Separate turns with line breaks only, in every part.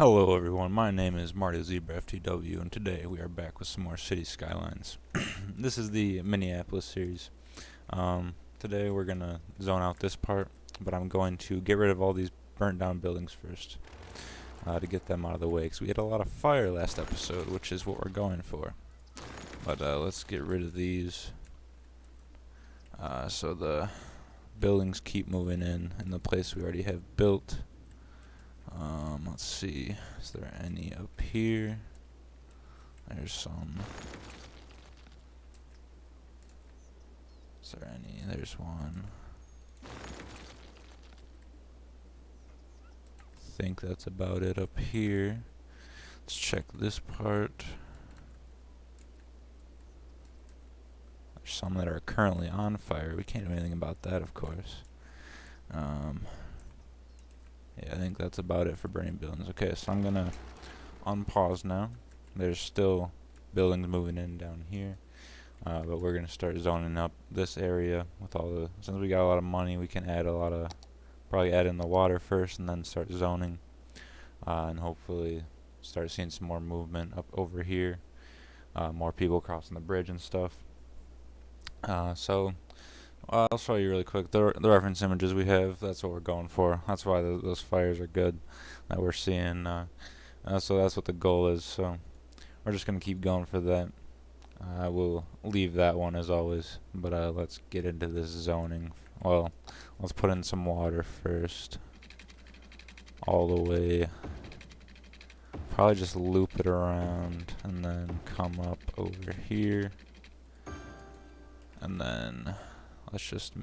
Hello everyone, my name is Marty Zebra FTW, and today we are back with some more City Skylines. This is the Minneapolis series. Today we're going to zone out this part, but I'm going to get rid of all these burnt down buildings first to get them out of the way, because we had a lot of fire last episode, which is what we're going for. But let's get rid of these so the buildings keep moving in the place we already have built. Let's see, is there any up here? There's some. Is there any? There's one. I think that's about it up here. Let's check this part. There's some that are currently on fire. We can't do anything about that, of course. Yeah, I think that's about it for burning buildings. Okay, so I'm gonna unpause now. There's still buildings moving in down here, but we're gonna start zoning up this area with all the. Since we got a lot of money, we can add a lot of. Probably add in the water first, and then start zoning, and hopefully start seeing some more movement up over here. More people crossing the bridge and stuff. So. I'll show you really quick the reference images we have. That's what we're going for. That's why those fires are good that we're seeing. So that's what the goal is. So we're just gonna keep going for that. We'll leave that one as always. But let's get into this zoning. Well, let's put in some water first. All the way. Probably just loop it around and then come up over here. And then let's just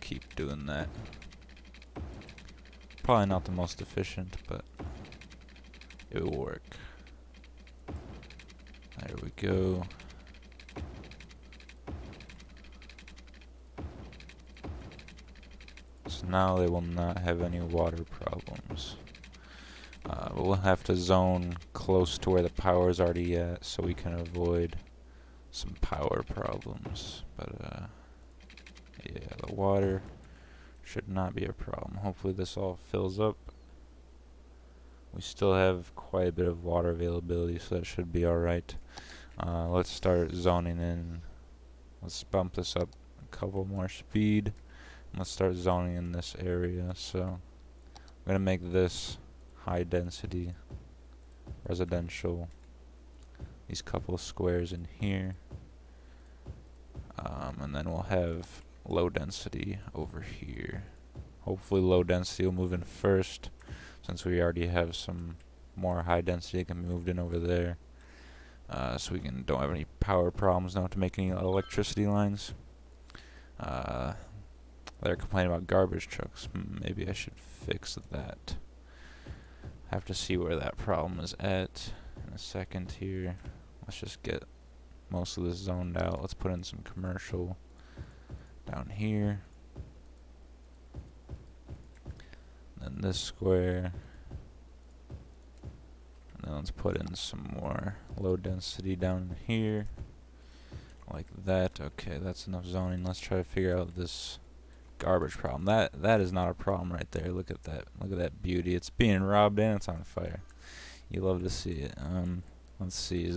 keep doing that. Probably not the most efficient, but it will work. There we go. So now they will not have any water problems. But we'll have to zone close to where the power is already at so we can avoid some power problems. But yeah, the water should not be a problem. Hopefully this all fills up. We still have quite a bit of water availability, so that should be alright. Let's start zoning in. Let's bump this up a couple more speed. Let's start zoning in this area. So I'm going to make this high density residential. These couple of squares in here. And then we'll have low density over here. Hopefully low density will move in first, since we already have some more high density that can be moved in over there. So we don't have any power problems now to make any electricity lines. They're complaining about garbage trucks. Maybe I should fix that. Have to see where that problem is at in a second here. Let's just get most of this zoned out. Let's put in some commercial down here. And then this square. And then let's put in some more low density down here. Like that. Okay, that's enough zoning. Let's try to figure out this garbage problem. That is not a problem right there. Look at that. Look at that beauty. It's being robbed and it's on fire. You love to see it. Let's see,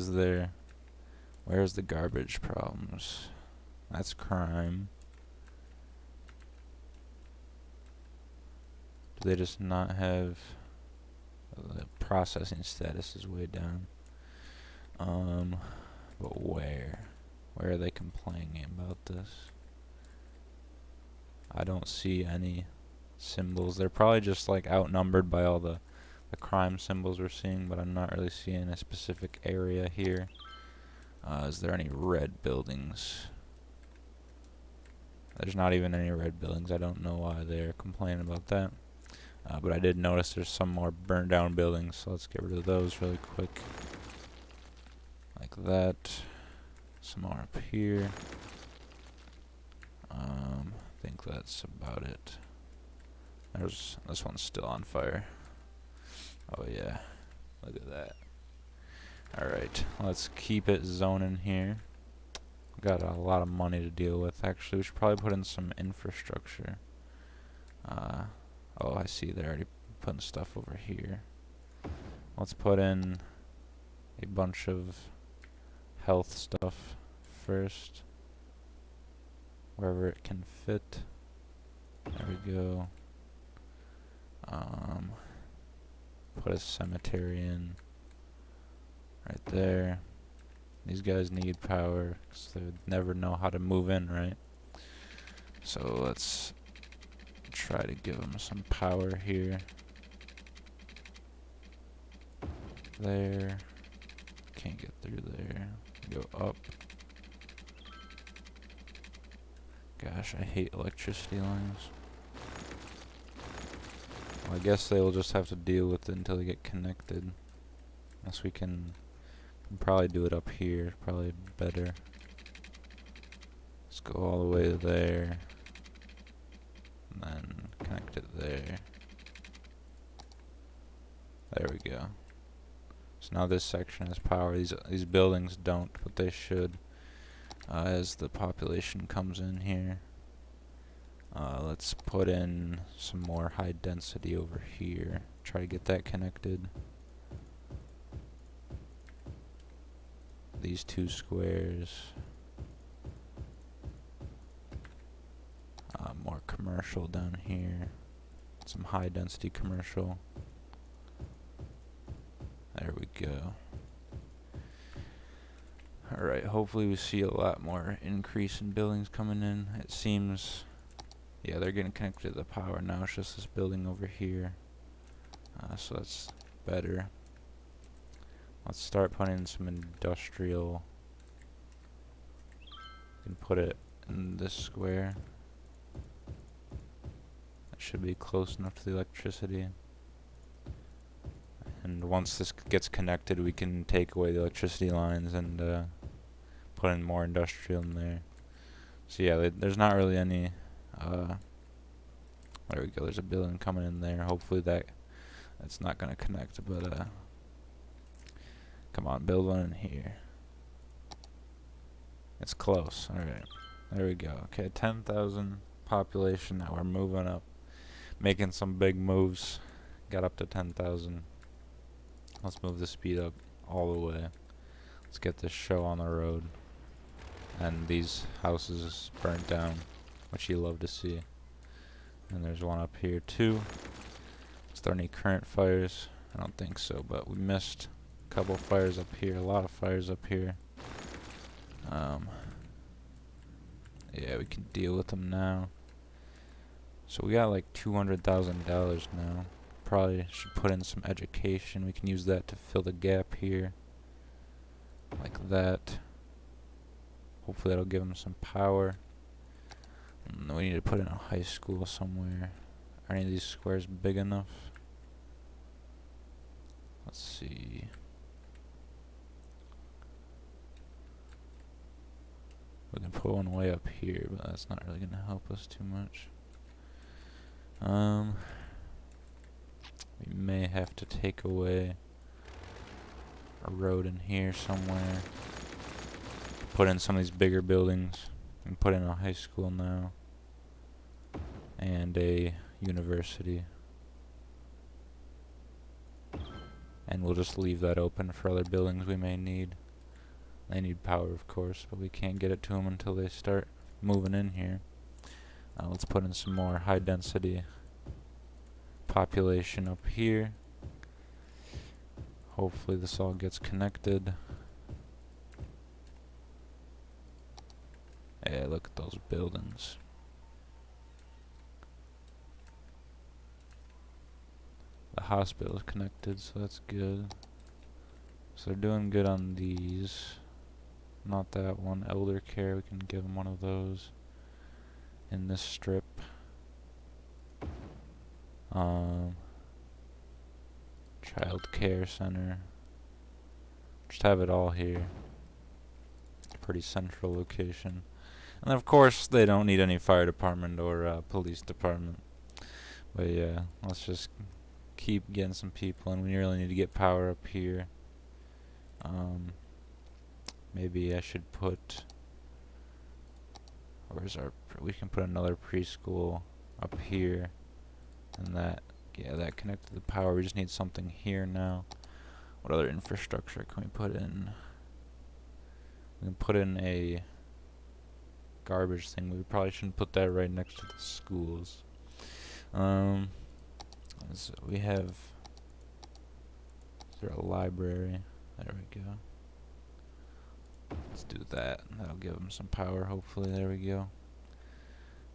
where's the garbage problems? That's crime. Do they just not have the processing status is way down? But where are they complaining about this? I don't see any symbols. They're probably just like outnumbered by all the crime symbols we're seeing, but I'm not really seeing a specific area here. Is there any red buildings? There's not even any red buildings. I don't know why they're complaining about that. But I did notice there's some more burned down buildings, so let's get rid of those really quick. Like that. Some more up here. I think that's about it. This one's still on fire. Oh yeah, look at that. Alright, let's keep it zoning here. Got a lot of money to deal with. Actually, we should probably put in some infrastructure. Oh, I see they're already putting stuff over here. Let's put in a bunch of health stuff first, wherever it can fit. There we go. Put a cemetery in right there. These guys need power because they would never know how to move in, right? So let's try to give them some power here. There. Can't get through there. Go up. Gosh, I hate electricity lines. Well, I guess they will just have to deal with it until they get connected. Unless we can probably do it up here. Probably better. Let's go all the way there. And then connect it there. There we go. So now this section has power. These buildings don't, but they should as the population comes in here. Let's put in some more high density over here. Try to get that connected. These two squares. More commercial down here. Some high density commercial. There we go. Alright, hopefully we see a lot more increase in buildings coming in. It seems, yeah, they're getting connected to the power now. It's just this building over here. So that's better. Let's start putting in some industrial. You can put it in this square. That should be close enough to the electricity. And once this gets connected, we can take away the electricity lines and put in more industrial in there. So yeah, there's not really any. There we go. There's a building coming in there. Hopefully that's not gonna connect, but come on, build one in here. It's close. All right, there we go. Okay, 10,000 population. Now we're moving up, making some big moves. Got up to 10,000. Let's move the speed up all the way. Let's get this show on the road. And these houses burnt down, which you love to see. And there's one up here too. Is there any current fires? I don't think so, but we missed a couple fires up here, a lot of fires up here. Yeah, we can deal with them now. So we got like $200,000 now. Probably should put in some education. We can use that to fill the gap here. Like that. Hopefully that'll give them some power. And we need to put in a high school somewhere. Are any of these squares big enough? Let's see. We can put one way up here, but that's not really going to help us too much. We may have to take away a road in here somewhere. Put in some of these bigger buildings. And put in a high school now. And a university. And we'll just leave that open for other buildings we may need. They need power, of course, but we can't get it to them until they start moving in here. Let's put in some more high density population up here. Hopefully this all gets connected. Yeah, look at those buildings. The hospital is connected, so that's good. So they're doing good on these. Not that one. Elder care, we can give them one of those in this strip. Child care center. Just have it all here. Pretty central location. And of course, they don't need any fire department or police department. But yeah, let's just keep getting some people, and we really need to get power up here. Maybe I should put. Where's our? We can put another preschool up here. and that, yeah, that connected to the power. We just need something here now. What other infrastructure can we put in? We can put in a garbage thing. We probably shouldn't put that right next to the schools. So we have, is there a library? There we go. Let's do that. That'll give them some power, hopefully. There we go.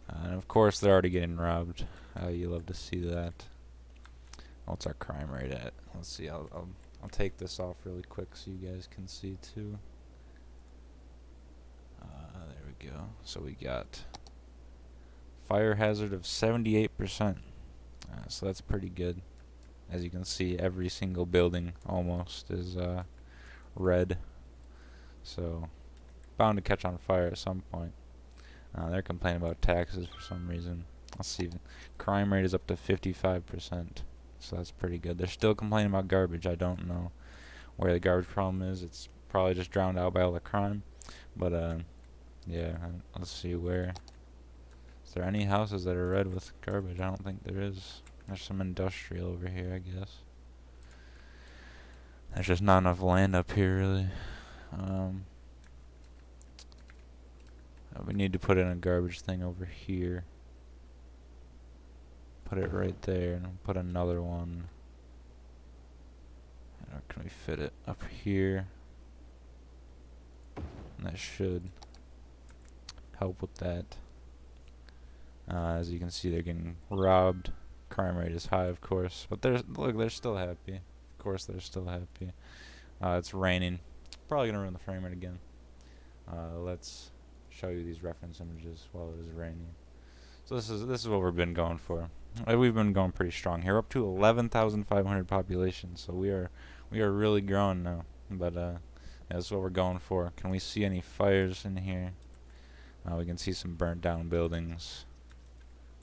And of course, they're already getting robbed. You love to see that. What's our crime rate at? Let's see. I'll take this off really quick so you guys can see too. There we go. So we got fire hazard of 78%. So that's pretty good. As you can see, every single building almost is red. So bound to catch on fire at some point. They're complaining about taxes for some reason. Let's see. Crime rate is up to 55%. So that's pretty good. They're still complaining about garbage. I don't know where the garbage problem is. It's probably just drowned out by all the crime. But yeah, let's see where. Is there any houses that are red with garbage? I don't think there is. There's some industrial over here, I guess. There's just not enough land up here, really. We need to put in a garbage thing over here. Put it right there, and put another one. Can we fit it up here? And that should help with that. As you can see, they're getting robbed. Crime rate is high, of course, but they're still happy. Of course, they're still happy. It's raining. Probably gonna ruin the frame rate again. Let's show you these reference images while it is raining. So this is what we've been going for. We've been going pretty strong here, up to 11,500 population. So we are really growing now. But yeah, that's what we're going for. Can we see any fires in here? We can see some burnt down buildings.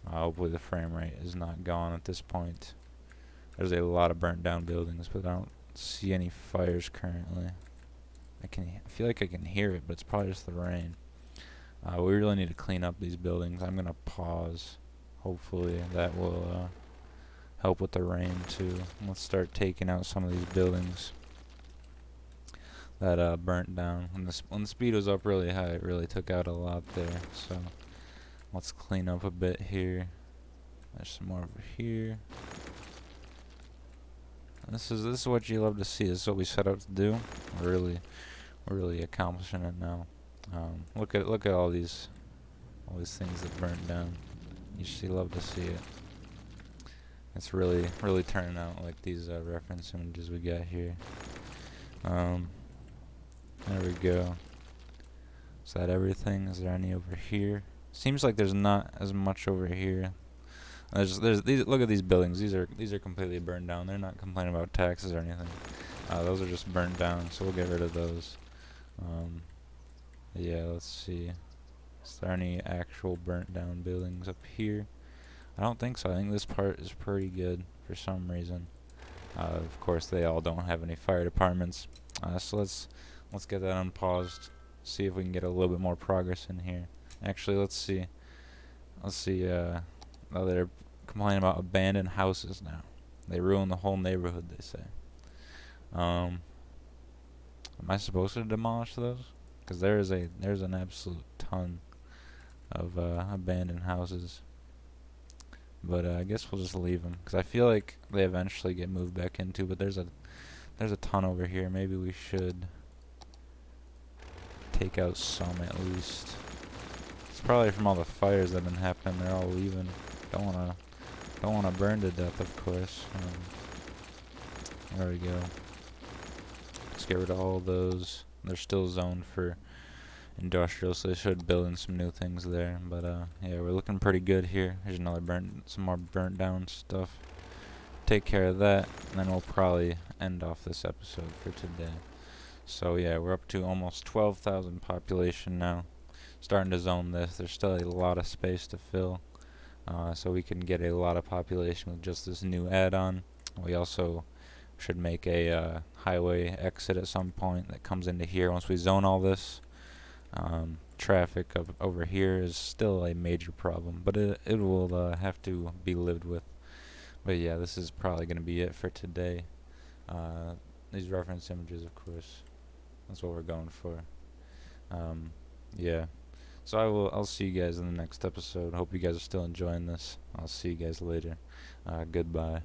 Hopefully the frame rate is not gone at this point. There's a lot of burnt down buildings, but I don't see any fires currently. I feel like I can hear it, but it's probably just the rain. We really need to clean up these buildings. I'm gonna pause. Hopefully that will help with the rain too. Let's start taking out some of these buildings that burnt down. When the speed was up really high, it really took out a lot there. So let's clean up a bit here. There's some more over here. This is what you love to see. This is what we set out to do. We're really accomplishing it now. Look at all these things that burnt down. You just love to see it. It's really turning out like these reference images we got here. There we go. Is that everything? Is there any over here? Seems like there's not as much over here. There's these. Look at these buildings. These are completely burned down. They're not complaining about taxes or anything. Those are just burned down. So we'll get rid of those. Yeah. Let's see. Is there any actual burnt down buildings up here? I don't think so. I think this part is pretty good for some reason. Of course, they all don't have any fire departments. So let's get that unpaused. See if we can get a little bit more progress in here. Actually, let's see. Oh, they're complaining about abandoned houses now. They ruin the whole neighborhood, they say. Am I supposed to demolish those? Because there's an absolute ton of abandoned houses. But I guess we'll just leave them, because I feel like they eventually get moved back into. But there's a ton over here. Maybe we should take out some at least. It's probably from all the fires that have been happening. They're all leaving. Don't wanna burn to death, of course. There we go. Let's get rid of all those. They're still zoned for industrial, so they should build in some new things there. But yeah, we're looking pretty good here. Here's some more burnt down stuff. Take care of that, and then we'll probably end off this episode for today. So yeah, we're up to almost 12,000 population now. Starting to zone this. There's still a lot of space to fill, so we can get a lot of population with just this new add-on. We also should make a highway exit at some point that comes into here once we zone all this. Traffic over here is still a major problem, but it will have to be lived with. But yeah, this is probably going to be it for today. Uh, these reference images, of course, that's what we're going for. Um, yeah. So I'll see you guys in the next episode. Hope you guys are still enjoying this. I'll see you guys later. Goodbye.